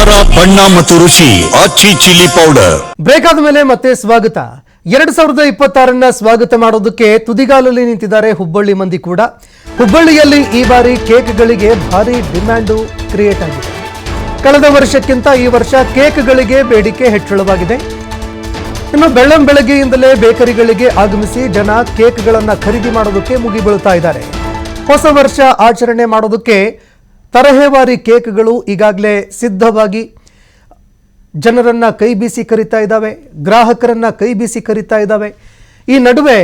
ಖಾರ ಬಣ್ಣ ಮತ್ತು ರುಚಿ ಆಚಿ ಚಿಲ್ಲಿ ಪೌಡರ್. ಬ್ರೇಕ್ ಆದ ಮೇಲೆ ಮತ್ತೆ ಸ್ವಾಗತ. 2026 ಸ್ವಾಗತ ಮಾಡೋದಕ್ಕೆ ತುದಿಗಾಲಲ್ಲಿ ನಿಂತಿದ್ದಾರೆ ಹುಬ್ಬಳ್ಳಿ ಮಂದಿ ಕೂಡ. ಹುಬ್ಬಳ್ಳಿಯಲ್ಲಿ ಈ ಬಾರಿ ಕೇಕ್ಗಳಿಗೆ ಭಾರಿ ಡಿಮ್ಯಾಂಡು ಕ್ರಿಯೇಟ್ ಆಗಿದೆ. ಕಳೆದ ವರ್ಷಕ್ಕಿಂತ ಈ ವರ್ಷ ಕೇಕ್ಗಳಿಗೆ ಬೇಡಿಕೆ ಹೆಚ್ಚಳವಾಗಿದೆ. ಇನ್ನು ಬೆಳಗ್ಗೆಯಿಂದಲೇ ಬೇಕರಿಗಳಿಗೆ ಆಗಮಿಸಿ ಜನ ಕೇಕ್ಗಳನ್ನು ಖರೀದಿ ಮಾಡೋದಕ್ಕೆ ಮುಗಿಬೀಳುತ್ತಾ ಇದ್ದಾರೆ. ಹೊಸ ವರ್ಷ ಆಚರಣೆ ಮಾಡೋದಕ್ಕೆ ತರಹೇವಾರಿ ಕೇಕ್ಗಳು ಈಗಾಗಲೇ ಸಿದ್ಧವಾಗಿ ಜನರನ್ನ ಕೈ ಬೀಸಿ ಕರೀತಾ ಇದ್ದಾವೆ, ಗ್ರಾಹಕರನ್ನ ಕೈ ಬೀಸಿ ಕರೀತಾ ಇದ್ದಾವೆ. ಈ ನಡುವೆ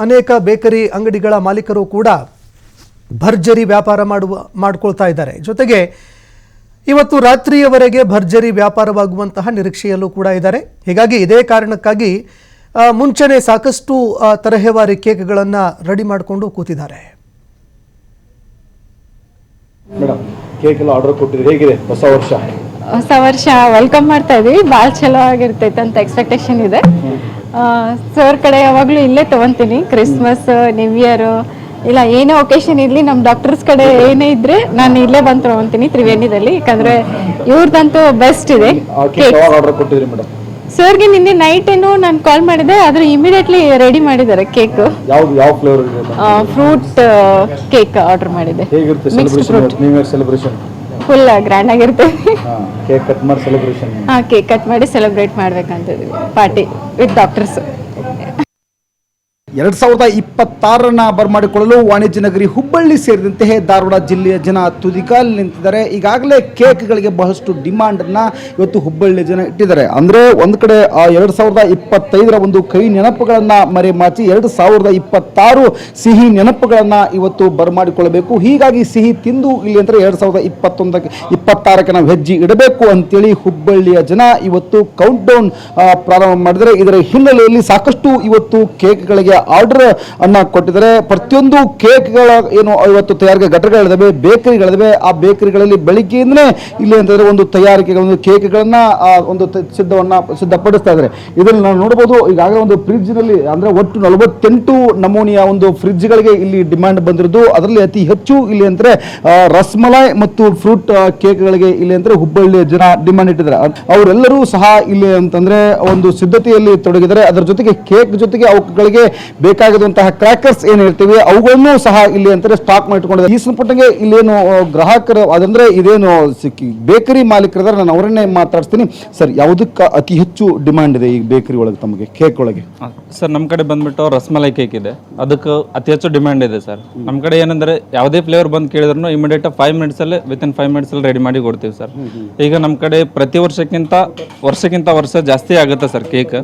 ಅನೇಕ ಬೇಕರಿ ಅಂಗಡಿಗಳ ಮಾಲೀಕರು ಕೂಡ ಭರ್ಜರಿ ವ್ಯಾಪಾರ ಮಾಡ್ಕೊಳ್ತಾ ಇದ್ದಾರೆ. ಜೊತೆಗೆ ಇವತ್ತು ರಾತ್ರಿಯವರೆಗೆ ಭರ್ಜರಿ ವ್ಯಾಪಾರವಾಗುವಂತಹ ನಿರೀಕ್ಷೆಯಲ್ಲೂ ಕೂಡ ಇದ್ದಾರೆ. ಹೀಗಾಗಿ ಇದೇ ಕಾರಣಕ್ಕಾಗಿ ಮುಂಚೆನೇ ಸಾಕಷ್ಟು ತರಹೇವಾರಿ ಕೇಕ್ಗಳನ್ನು ರೆಡಿ ಮಾಡಿಕೊಂಡು ಕೂತಿದ್ದಾರೆ. ಮೇಡಮ್, ಕೇಕ್ ಎಲ್ಲ ಆರ್ಡರ್ ಕೊಟ್ಟಿದ್ರೆ ಹೇಗಿದೆ ಹೊಸ ವರ್ಷ ವೆಲ್ಕಮ್ ಮಾಡ್ತಾ ಇದೀವಿ. ಭಾಳ ಚಲೋ ಆಗಿರ್ತೈತೆ ಅಂತ ಎಕ್ಸ್ಪೆಕ್ಟೇಷನ್ ಇದೆ. ಸರ್ ಕಡೆ ಯಾವಾಗಲೂ ಇಲ್ಲೇ ತೊಗೊತೀನಿ. ಕ್ರಿಸ್ಮಸ್, ನ್ಯೂ ಇಯರ್ ಇಲ್ಲ ಏನೇ ಒಕೇಶನ್ ಇರಲಿ, ನಮ್ಮ ಡಾಕ್ಟರ್ಸ್ ಕಡೆ ಏನೇ ಇದ್ರೆ ನಾನು ಇಲ್ಲೇ ಬಂದು ತೊಗೊತೀನಿ ತ್ರಿವೇಣಿದಲ್ಲಿ. ಯಾಕಂದ್ರೆ ಇವ್ರದಂತೂ ಬೆಸ್ಟ್ ಇದೆ. ಸರ್ಗೆ ನಿನ್ನೆ ನೈಟ್ ಏನು ನಾನು ಕಾಲ್ ಮಾಡಿದೆ, ಆದ್ರೆ ಇಮಿಡಿಯೇಟ್ಲಿ ರೆಡಿ ಮಾಡಿದ್ದಾರೆ ಕೇಕ್. ಯಾವ ಫ್ಲೇವರ್? ಫ್ರೂಟ್ ಕೇಕ್ ಆರ್ಡರ್ ಮಾಡಿದೆ. ಫುಲ್ ಗ್ರ್ಯಾಂಡ್ ಆಗಿರ್ತೇವೆ. ಕೇಕ್ ಕಟ್ ಮಾಡಿ ಸೆಲೆಬ್ರೇಷನ್. ಕೇಕ್ ಕಟ್ ಮಾಡಿ ಸೆಲೆಬ್ರೇಟ್ ಮಾಡ್ಬೇಕಂತಿದ್ವಿ ಪಾರ್ಟಿ ವಿತ್ ಡಾಕ್ಟರ್ಸ್. 2026 ಬರಮಾಡಿಕೊಳ್ಳಲು ವಾಣಿಜ್ಯ ನಗರಿ ಹುಬ್ಬಳ್ಳಿ ಸೇರಿದಂತೆ ಧಾರವಾಡ ಜಿಲ್ಲೆಯ ಜನ ತುದಿಗಾಲ್ ನಿಂತಿದ್ದಾರೆ. ಈಗಾಗಲೇ ಕೇಕ್ಗಳಿಗೆ ಬಹಳಷ್ಟು ಡಿಮಾಂಡನ್ನು ಇವತ್ತು ಹುಬ್ಬಳ್ಳಿ ಜನ ಇಟ್ಟಿದ್ದಾರೆ. ಅಂದರೆ ಒಂದು ಕಡೆ 2025 ಒಂದು ಕೈ ನೆನಪುಗಳನ್ನು ಮರೆಮಾಚಿ 2026 ಸಿಹಿ ನೆನಪುಗಳನ್ನು ಇವತ್ತು ಬರಮಾಡಿಕೊಳ್ಳಬೇಕು. ಹೀಗಾಗಿ ಸಿಹಿ ತಿಂದು ಇಲ್ಲಿ ಅಂದರೆ 2026 ನಾವು ಹೆಜ್ಜೆ ಇಡಬೇಕು ಅಂತೇಳಿ ಹುಬ್ಬಳ್ಳಿಯ ಜನ ಇವತ್ತು ಕೌಂಟ್ ಡೌನ್ ಪ್ರಾರಂಭ ಮಾಡಿದರೆ. ಇದರ ಹಿನ್ನೆಲೆಯಲ್ಲಿ ಸಾಕಷ್ಟು ಇವತ್ತು ಕೇಕ್ಗಳಿಗೆ ಆರ್ಡರ್ ಅನ್ನ ಕೊಟ್ಟಿದ್ದಾರೆ. ಪ್ರತಿಯೊಂದು ಕೇಕ್ಗಳ ಏನು ಇವತ್ತು ತಯಾರಿಕೆ ಘಟಕಗಳಿದ್ದಾವೆ, ಬೇಕರಿಗಳಿದ್ದಾವೆ. ಆ ಬೇಕರಿಗಳಲ್ಲಿ ಬೆಳಿಗ್ಗೆಯಿಂದಲೇ ಇಲ್ಲಿ ಅಂತಂದ್ರೆ ಒಂದು ತಯಾರಿಕೆಗಳನ್ನು ಕೇಕ್ಗಳನ್ನ ಒಂದು ಸಿದ್ಧಪಡಿಸ್ತಾ ಇದ್ದಾರೆ. ಇದನ್ನು ನಾವು ನೋಡಬಹುದು. ಈಗಾಗಲೇ ಒಂದು ಫ್ರಿಡ್ಜ್ ನಲ್ಲಿ ಅಂದ್ರೆ ಒಟ್ಟು 48 ನಮೂನೆಯ ಒಂದು ಫ್ರಿಡ್ಜ್ಗಳಿಗೆ ಇಲ್ಲಿ ಡಿಮಾಂಡ್ ಬಂದಿರೋದು. ಅದರಲ್ಲಿ ಅತಿ ಹೆಚ್ಚು ಇಲ್ಲಿ ಅಂದ್ರೆ ರಸ್ಮಲೈ ಮತ್ತು ಫ್ರೂಟ್ ಕೇಕ್ಗಳಿಗೆ ಇಲ್ಲಿ ಅಂದ್ರೆ ಹುಬ್ಬಳ್ಳಿಯ ಜನ ಡಿಮಾಂಡ್ ಇಟ್ಟಿದ್ದಾರೆ. ಅವರೆಲ್ಲರೂ ಸಹ ಇಲ್ಲಿ ಅಂತಂದ್ರೆ ಒಂದು ಸಿದ್ಧತೆಯಲ್ಲಿ ತೊಡಗಿದ್ದಾರೆ. ಅದರ ಜೊತೆಗೆ ಕೇಕ್ ಜೊತೆಗೆ ಅವುಗಳಿಗೆ ಬೇಕಾಗಿರುವಂತಹ ಕ್ರ್ಯಾಕರ್ಸ್ ಏನು ಇರ್ತೀವಿ ಅವುಗಳನ್ನು ಸಹ ಇಲ್ಲಿ ಅಂತಾರೆ ಸ್ಟಾಕ್ ಮಾಡಿಟ್ಕೊಂಡಿದ್ದಾರೆ. ಈ ಸಂಪುಟಗೆ ಇಲ್ಲೇನು ಗ್ರಾಹಕರು ಅದಂದ್ರೆ ಇದೇನು ಬೇಕರಿ ಮಾಲೀಕರಿದ್ದಾರೆ, ನಾನು ಅವರನ್ನೇ ಮಾತಾಡ್ತೀನಿ. ಸರ್, ಯಾವುದಕ್ಕೆ ಅತಿ ಹೆಚ್ಚು ಡಿಮಾಂಡ್ ಇದೆ ಈ ಬೇಕರಿ ಒಳಗೆ ತಮಗೆ ಕೇಕ್ ಒಳಗೆ? ಸರ್, ನಮ್ಮ ಕಡೆ ಬಂದ್ಬಿಟ್ಟು ರಸ್ಮಲೈ ಕೇಕ್ ಇದೆ, ಅದಕ್ಕೆ ಅತಿ ಹೆಚ್ಚು ಡಿಮ್ಯಾಂಡ್ ಇದೆ ಸರ್. ನಮ್ಮ ಕಡೆ ಏನಂದ್ರೆ ಯಾವುದೇ ಫ್ಲೇವರ್ ಬಂದು ಕೇಳಿದ್ರು ಇಮಿಡಿಯೇಟ್ 5 ಮಿನಿಟ್ಸ್ ಅಲ್ಲಿ ವಿತಿನ್ 5 ಮಿನಿಟ್ಸ್ ಅಲ್ಲಿ ರೆಡಿ ಮಾಡಿ ಕೊಡ್ತೀವಿ ಸರ್. ಈಗ ನಮ್ಮ ಕಡೆ ಪ್ರತಿ ವರ್ಷಕ್ಕಿಂತ ವರ್ಷ ಜಾಸ್ತಿ ಆಗುತ್ತೆ ಸರ್ ಕೇಕ್.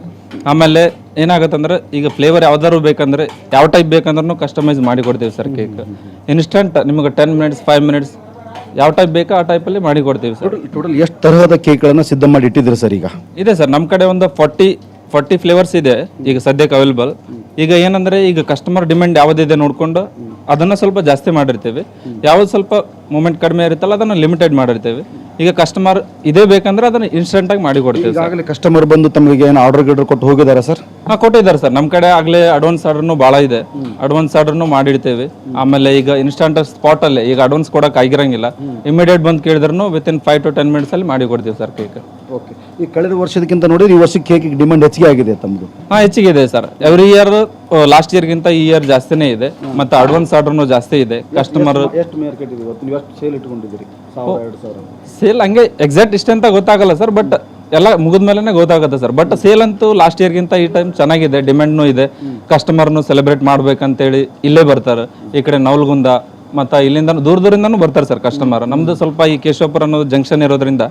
ಆಮೇಲೆ ಏನಾಗುತ್ತಂದ್ರೆ ಈಗ ಫ್ಲೇವರ್ ಯಾವ್ದಾದ್ರು ಬೇಕಂದ್ರೆ ಯಾವ ಟೈಪ್ ಬೇಕಂದ್ರೂ ಕಸ್ಟಮೈಸ್ ಮಾಡಿ ಕೊಡ್ತೀವಿ ಸರ್. ಕೇಕ್ ಇನ್ಸ್ಟಂಟ್ ನಿಮಗೆ 10 ಮಿನಿಟ್ಸ್ 5 ಮಿನಿಟ್ಸ್ ಯಾವ ಟೈಪ್ ಬೇಕೋ ಆ ಟೈಪಲ್ಲಿ ಮಾಡಿ ಕೊಡ್ತೀವಿ ಸರ್. ಟೋಟಲ್ ಎಷ್ಟು ತರಹದ ಕೇಕ್ಗಳನ್ನು ಸಿದ್ಧ ಮಾಡಿ ಇಟ್ಟಿದ್ದೀರಿ ಸರ್? ಈಗ ಇದೆ ಸರ್, ನಮ್ಮ ಕಡೆ ಒಂದು 40 ಫ್ಲೇವರ್ಸ್ ಇದೆ ಈಗ ಸದ್ಯಕ್ಕೆ ಅವೈಲೇಬಲ್. ಈಗ ಏನಂದ್ರೆ ಈಗ ಕಸ್ಟಮರ್ ಡಿಮ್ಯಾಂಡ್ ಯಾವುದಿದೆ ನೋಡ್ಕೊಂಡು ಅದನ್ನ ಸ್ವಲ್ಪ ಜಾಸ್ತಿ ಮಾಡಿರ್ತೀವಿ. ಯಾವ್ದು ಸ್ವಲ್ಪ ಮೂಮೆಂಟ್ ಕಡಿಮೆ ಇರುತ್ತಲ್ಲ ಅದನ್ನ ಲಿಮಿಟೆಡ್ ಮಾಡಿರ್ತೀವಿ. ಈಗ ಕಸ್ಟಮರ್ ಇದೇ ಬೇಕಂದ್ರೆ ಅದನ್ನ ಇನ್ಸ್ಟೆಂಟ್ ಆಗಿ ಮಾಡಿ ಕೊಡ್ತೀವಿ. ಈಗಾಗಲೇ ಕಸ್ಟಮರ್ ಬಂದು ತಮಗೆ ಏನು ಆರ್ಡರ್ ಕೊಟ್ಟು ಹೋಗಿದ್ದಾರೆ ಸರ್? ಕೊಟ್ಟಿದ್ದಾರೆ ಸರ್. ನಮ್ಮ ಕಡೆ ಆಗ್ಲೇ ಅಡ್ವಾನ್ಸ್ ಆರ್ಡರ್ನು ಭಾಳ ಇದೆ, ಅಡ್ವಾನ್ಸ್ ಆರ್ಡರ್ನು ಮಾಡಿಡ್ತೇವೆ. ಆಮೇಲೆ ಈಗ ಇನ್ಸ್ಟಂಟ್ ಸ್ಪಾಟ್ ಅಲ್ಲೇ ಈಗ ಅಡ್ವಾನ್ಸ್ ಕೊಡಕ್ಕೆ ಆಗಿರಂಗಿಲ್ಲ, ಇಮಿಡಿಯೇಟ್ ಬಂದು ಕೇಳಿದ್ರು ವಿತಿನ್ 5 to 10 ಮಿನಿಟ್ಸ್ ಅಲ್ಲಿ ಮಾಡಿ ಕೊಡ್ತೀವಿ ಸರ್ ಕೇಕ್. ಓಕೆ. ಈ ಕಳೆದ ವರ್ಷದಕ್ಕಿಂತ ನೋಡಿದ್ರೆ ಈ ವರ್ಷಕ್ಕೆ ಕೇಕ್ ಡಿಮಾಂಡ್ ಹೆಚ್ಚಿಗೆ ಆಗಿದೆ ತಮ್ಮದು? ಹೆಚ್ಚಿಗೆ ಇದೆ ಸರ್. ಎವ್ರಿ ಇಯರ್ ಲಾಸ್ಟ್ ಇಯರ್ಗಿಂತ ಈ ಇಯರ್ ಜಾಸ್ತಿನೇ ಇದೆ. ಮತ್ತೆ ಅಡ್ವಾನ್ಸ್ ಆರ್ಡರ್ನು ಜಾಸ್ತಿ ಇದೆ. ಕಸ್ಟಮರ್ ಸೇಲ್ ಹಂಗೆ ಎಕ್ಸಾಕ್ಟ್ ಇಷ್ಟ ಅಂತ ಗೊತ್ತಾಗಲ್ಲ ಸರ್, ಬಟ್ ಎಲ್ಲ ಮುಗಿದ್ಮೇಲೆ ಗೊತ್ತಾಗುತ್ತೆ ಸರ್. ಬಟ್ ಸೇಲ್ ಅಂತೂ ಲಾಸ್ಟ್ ಇಯರ್ಗಿಂತ ಈ ಟೈಮ್ ಚೆನ್ನಾಗಿದೆ, ಡಿಮ್ಯಾಂಡ್ನು ಇದೆ. ಕಸ್ಟಮರ್ನು ಸೆಲೆಬ್ರೇಟ್ ಮಾಡ್ಬೇಕಂತೇಳಿ ಇಲ್ಲೇ ಬರ್ತಾರೆ. ಈ ಕಡೆ ನವಲಗುಂದ ಮತ್ತು ಇಲ್ಲಿಂದ ದೂರದಿಂದನೂ ಬರ್ತಾರೆ ಸರ್ ಕಸ್ಟಮರ್. ನಮ್ದು ಸ್ವಲ್ಪ ಈ ಕೇಶವಪುರ ಅನ್ನೋದು ಜಂಕ್ಷನ್ ಇರೋದ್ರಿಂದ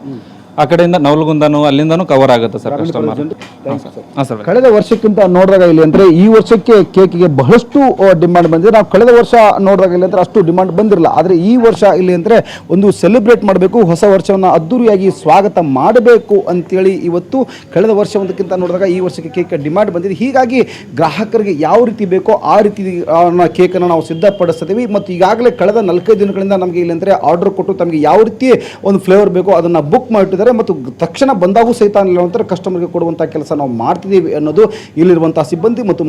ಆ ಕಡೆಯಿಂದ ನವಲಗುಂದನು ಅಲ್ಲಿಂದನೂ ಕವರ್ ಆಗುತ್ತೆ ಸರ್ ಕಸ್ಟಮರ್. ಕಳೆದ ವರ್ಷಕ್ಕಿಂತ ನೋಡಿದಾಗ ಇಲ್ಲಿ ಅಂದ್ರೆ ಈ ವರ್ಷಕ್ಕೆ ಕೇಕಿಗೆ ಬಹಳಷ್ಟು ಡಿಮಾಂಡ್ ಬಂದಿದೆ. ನಾವು ಕಳೆದ ವರ್ಷ ನೋಡಿದಾಗ ಇಲ್ಲಿ ಅಂದ್ರೆ ಅಷ್ಟು ಡಿಮಾಂಡ್ ಬಂದಿರಲಿಲ್ಲ. ಆದರೆ ಈ ವರ್ಷ ಇಲ್ಲಿ ಅಂದ್ರೆ ಒಂದು ಸೆಲೆಬ್ರೇಟ್ ಮಾಡಬೇಕು, ಹೊಸ ವರ್ಷವನ್ನು ಅದ್ದೂರಿಯಾಗಿ ಸ್ವಾಗತ ಮಾಡಬೇಕು ಅಂತೇಳಿ ಇವತ್ತು ಕಳೆದ ವರ್ಷ ಒಂದಕ್ಕಿಂತ ನೋಡಿದಾಗ ಈ ವರ್ಷಕ್ಕೆ ಕೇಕ್ ಡಿಮಾಂಡ್ ಬಂದಿದೆ. ಹೀಗಾಗಿ ಗ್ರಾಹಕರಿಗೆ ಯಾವ ರೀತಿ ಬೇಕೋ ಆ ರೀತಿ ಕೇಕನ್ನು ನಾವು ಸಿದ್ಧಪಡಿಸ್ತೀವಿ. ಮತ್ತು ಈಗಾಗಲೇ ಕಳೆದ 4-5 ದಿನಗಳಿಂದ ನಮಗೆ ಇಲ್ಲಿ ಅಂದ್ರೆ ಆರ್ಡರ್ ಕೊಟ್ಟು ತಮಗೆ ಯಾವ ರೀತಿ ಒಂದು ಫ್ಲೇವರ್ ಬೇಕೋ ಅದನ್ನು ಬುಕ್ ಮಾಡಿಟ್ಟಿದ್ದಾರೆ. ಮತ್ತು ತಕ್ಷಣ ಬಂದಾಗೂ ಸಹಿತ ಕಸ್ಟಮರ್ಗೆ ಕೊಡುವಂಥ ಕೆಲಸ ನಾವು ಮಾಡ್ತಿದ್ದೀವಿ ಅನ್ನೋದು ಇಲ್ಲಿರುವಂತಹ ಸಿಬ್ಬಂದಿ ಮತ್ತು